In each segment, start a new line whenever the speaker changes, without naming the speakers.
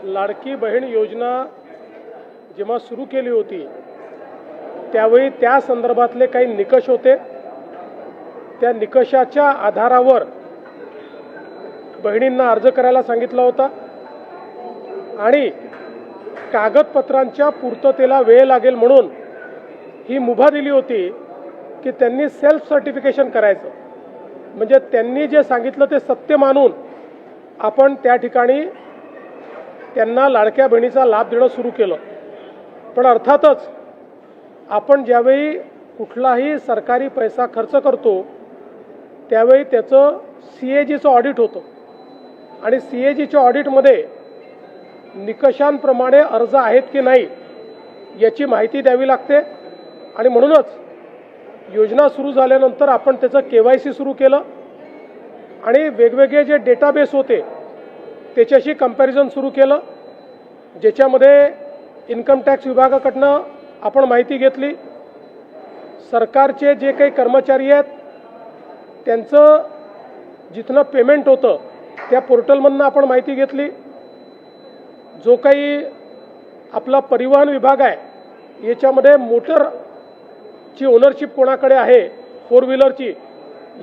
लाडकी बहीण योजना जेव्हा सुरू केली होती त्यावेळी त्या संदर्भातले काही निकष होते। त्या निकषाच्या आधारावर बहिणींना अर्ज करायला सांगितला होता आणि कागदपत्रांच्या पूर्ततेला वेळ लागेल म्हणून ही मुभा दिली होती की त्यांनी सेल्फ सर्टिफिकेशन करायचं, म्हणजे त्यांनी जे सांगितलं ते सत्य मानून आपण त्या ठिकाणी त्यांना लाडक्या बहिणीचा लाभ देणं सुरू केलं। पण अर्थातच आपण ज्यावेळी कुठलाही सरकारी पैसा खर्च करतो त्यावेळी त्याचं CAGचं ऑडिट होतं आणि CAGच्या ऑडिटमध्ये निकषांप्रमाणे अर्ज आहेत की नाही याची माहिती द्यावी लागते आणि म्हणूनच योजना सुरू झाल्यानंतर आपण त्याचं KYC सुरू केलं आणि वेगवेगळे जे डेटाबेस होते त्याच्याशी कंपॅरिझन सुरू केलं, ज्याच्यामध्ये इन्कम टॅक्स विभागाकडनं आपण माहिती घेतली, सरकारचे जे काही कर्मचारी आहेत त्यांचं जिथनं पेमेंट होतं त्या पोर्टलमधनं आपण माहिती घेतली, जो काही आपला परिवहन विभाग आहे याच्यामध्ये मोटरची ओनरशिप कोणाकडे आहे 4 व्हीलरची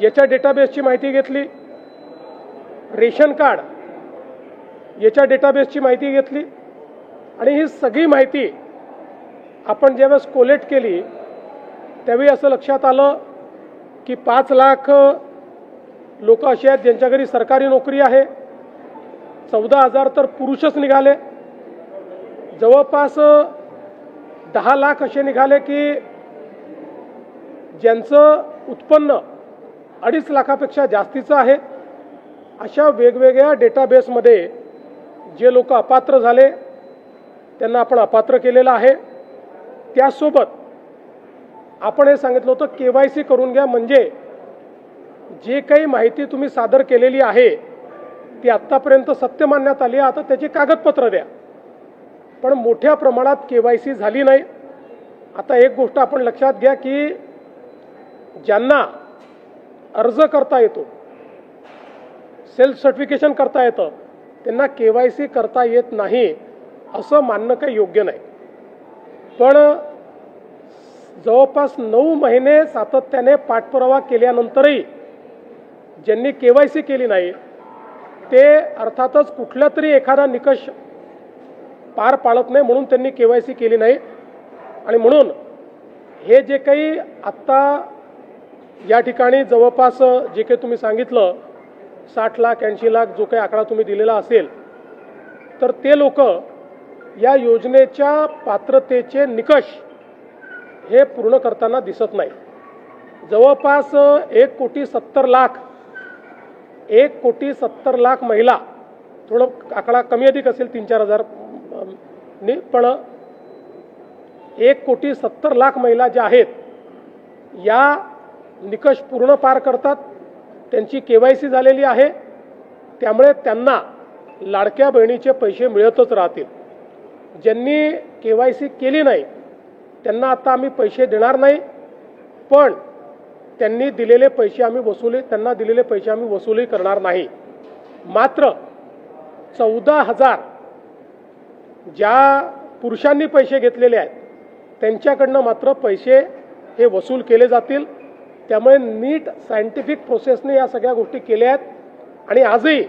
याच्या डेटाबेसची माहिती घेतली, रेशन कार्ड याच्या डेटाबेसची माहिती घेतली आणि ही सगळी माहिती आपण ज्यावेळेस कोलेक्ट केली त्यावेळी असं लक्षात आलं की 5 लाख लोक असे आहेत ज्यांच्या घरी सरकारी नोकरी आहे, 14,000 तर पुरुषच निघाले, जवळपास 10 लाख असे निघाले की ज्यांचं उत्पन्न 2.5 लाखापेक्षा जास्तीचं आहे। अशा वेगवेगळ्या डेटाबेसमध्ये जे लोक अपात्र झाले त्यांना आपण अपात्र केलेलं आहे। त्यासोबत आपण हे सांगितलं होतं KYC करून घ्या, म्हणजे जे काही माहिती तुम्ही सादर केलेली आहे ती आत्तापर्यंत सत्य मानण्यात आली, आता त्याची कागदपत्र द्या। पण मोठ्या प्रमाणात KYC झाली नाही। आता एक गोष्ट आपण लक्षात घ्या की ज्यांना अर्ज करता येतो, सेल्फ सर्टिफिकेशन करता येतं, त्यांना KYC करता येत नाही असं मानणं काही योग्य नाही। पण जवळपास 9 महिने सातत्याने पाठपुरावा केल्यानंतरही ज्यांनी KYC केली नाही ते अर्थातच कुठला तरी एखादा निकष पार पाडत नाही म्हणून त्यांनी KYC केली नाही। आणि म्हणून हे जे काही आत्ता या ठिकाणी जवळपास जे काही तुम्ही सांगितलं 60 लाख 80 लाख जो काही आकडा तुम्ही दिलेला असेल तर ते लोक या योजनेच्या पात्रतेचे निकष हे पूर्ण करताना दिसत नाही। जवळपास 1,70,00,000 महिला, थोडं आकडा कमी अधिक असेल 3-4 हजार पण 1,70,00,000 महिला ज्या आहेत या निकष पूर्ण पार करतात, त्यांची KYC झालेली आहे, त्यामुळे त्यांना लाडक्या बहिणीचे पैसे मिळतच राहतील। ज्यांनी KYC केली नाही त्यांना आता आम्ही पैसे देणार नाही, पण त्यांना दिलेले पैसे आम्ही वसुली करणार नाही। मात्र 14,000 ज्या पुरुषांनी पैसे घेतलेले आहेत त्यांच्याकडनं मात्र पैसे हे वसूल केले जातील। त्यामुळे नीट सायंटिफिक प्रोसेसने या सगळ्या गोष्टी केल्या आहेत आणि आजही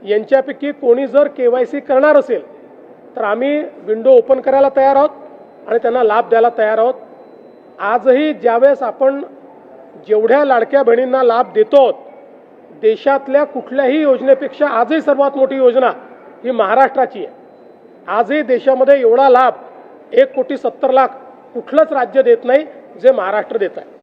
यांच्यापैकी कोणी जर KYC करणार असेल तर आम्ही विंडो ओपन करायला तयार आहोत आणि त्यांना लाभ द्यायला तयार आहोत। आजही ज्यावेळेस आपण जेवढ्या लाडक्या बहिणींना लाभ देतो देशातल्या कुठल्याही योजनेपेक्षा आजही सर्वात मोठी योजना ही महाराष्ट्राची आहे। आजही देशामध्ये एवढा लाभ 1,70,00,000 कुठलंच राज्य देत नाही जे महाराष्ट्र देत आहे।